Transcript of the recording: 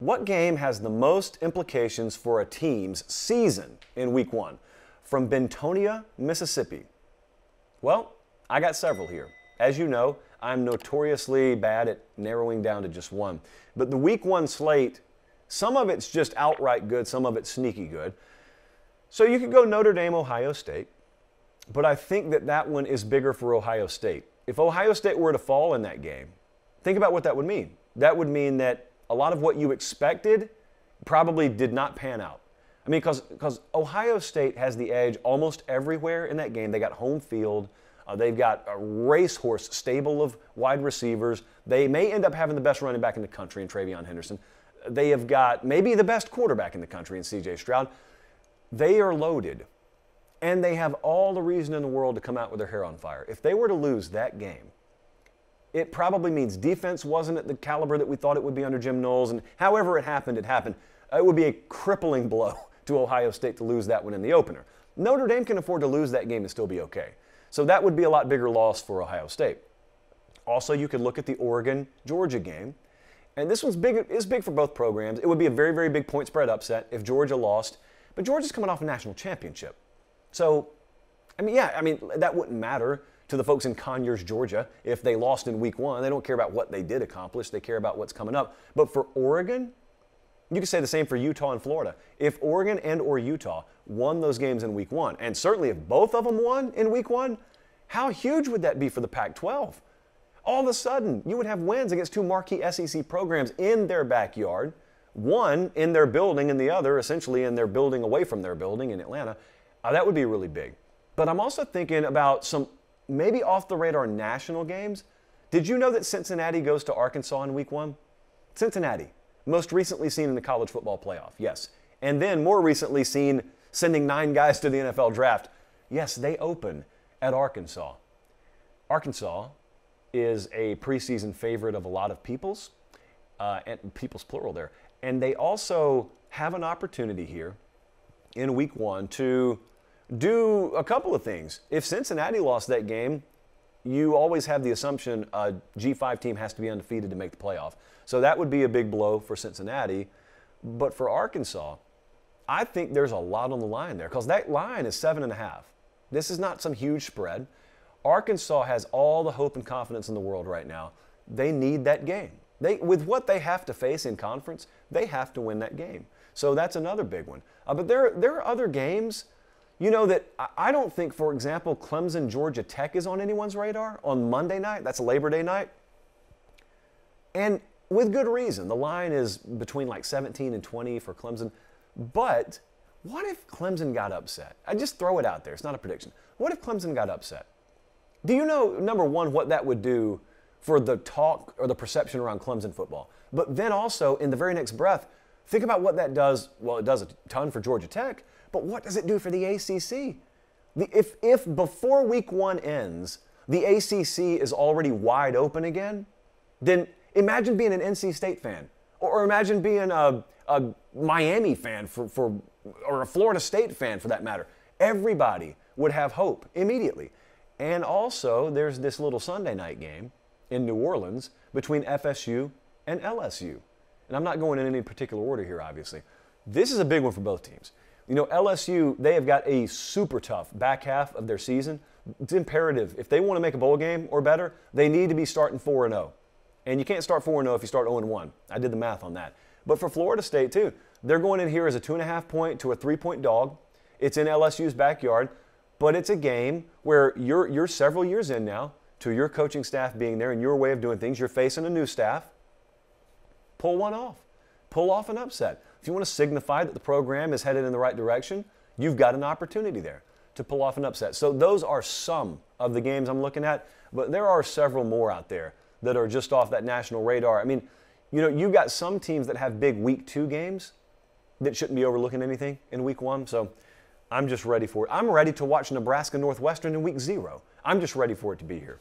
What game has the most implications for a team's season in Week 1? From Bentonia, Mississippi. Well, I got several here. As you know, I'm notoriously bad at narrowing down to just one. But the Week 1 slate, some of it's just outright good, some of it's sneaky good. So you could go Notre Dame, Ohio State, but I think that one is bigger for Ohio State. If Ohio State were to fall in that game, think about what that would mean. That would mean that a lot of what you expected probably did not pan out. I mean, because Ohio State has the edge almost everywhere in that game. They got home field. They've got a racehorse stable of wide receivers. They may end up having the best running back in the country in Travion Henderson. They have got maybe the best quarterback in the country in C.J. Stroud. They are loaded, and they have all the reason in the world to come out with their hair on fire. If they were to lose that game, it probably means defense wasn't at the caliber that we thought it would be under Jim Knowles, and however it happened, it happened. It would be a crippling blow to Ohio State to lose that one in the opener. Notre Dame can afford to lose that game and still be okay. So that would be a lot bigger loss for Ohio State. Also, you could look at the Oregon-Georgia game, and this one's big. It's big for both programs. It would be a very, very big point spread upset if Georgia lost, but Georgia's coming off a national championship. So, that wouldn't matter to the folks in Conyers, Georgia, if they lost in Week 1. They don't care about what they did accomplish. They care about what's coming up. But for Oregon, you could say the same for Utah and Florida. If Oregon and/or Utah won those games in Week 1, and certainly if both of them won in Week 1, how huge would that be for the Pac-12? All of a sudden, you would have wins against two marquee SEC programs in their backyard, one in their building and the other essentially in their building away from their building in Atlanta. That would be really big. But I'm also thinking about some maybe off-the-radar national games. Did you know that Cincinnati goes to Arkansas in Week 1? Cincinnati, most recently seen in the college football playoff, yes. And then more recently seen sending 9 guys to the NFL draft. Yes, they open at Arkansas. Arkansas is a preseason favorite of a lot of people's, and people's plural there. And they also have an opportunity here in Week 1 to do a couple of things. If Cincinnati lost that game, you always have the assumption a G5 team has to be undefeated to make the playoff. So that would be a big blow for Cincinnati. But for Arkansas, I think there's a lot on the line there because that line is 7.5. This is not some huge spread. Arkansas has all the hope and confidence in the world right now. They need that game. With what they have to face in conference, they have to win that game. So that's another big one. But there are other games, that I don't think, for example, Clemson, Georgia Tech is on anyone's radar on Monday night. That's Labor Day night. And with good reason. The line is between like 17 and 20 for Clemson. But what if Clemson got upset? I just throw it out there. It's not a prediction. What if Clemson got upset? Do you know, number one, what that would do for the talk or the perception around Clemson football? But then also, in the very next breath, think about what that does. Well, it does a ton for Georgia Tech, but what does it do for the ACC? If before Week 1 ends, the ACC is already wide open again, then imagine being an NC State fan, or imagine being a Miami fan or a Florida State fan for that matter. Everybody would have hope immediately. And also, there's this little Sunday night game in New Orleans between FSU and LSU. And I'm not going in any particular order here, obviously. This is a big one for both teams. LSU, they have got a super tough back half of their season. It's imperative. If they want to make a bowl game or better, they need to be starting 4-0. And you can't start 4-0 if you start 0-1. I did the math on that. But for Florida State, too, they're going in here as a 2.5-point to a 3-point dog. It's in LSU's backyard. But it's a game where you're several years in now to your coaching staff being there and your way of doing things. You're facing a new staff. Pull one off. Pull off an upset. If you want to signify that the program is headed in the right direction, you've got an opportunity there to pull off an upset. So those are some of the games I'm looking at, but there are several more out there that are just off that national radar. I mean, you've got some teams that have big Week 2 games that shouldn't be overlooking anything in Week 1. So I'm just ready for it. I'm ready to watch Nebraska Northwestern in Week 0. I'm just ready for it to be here.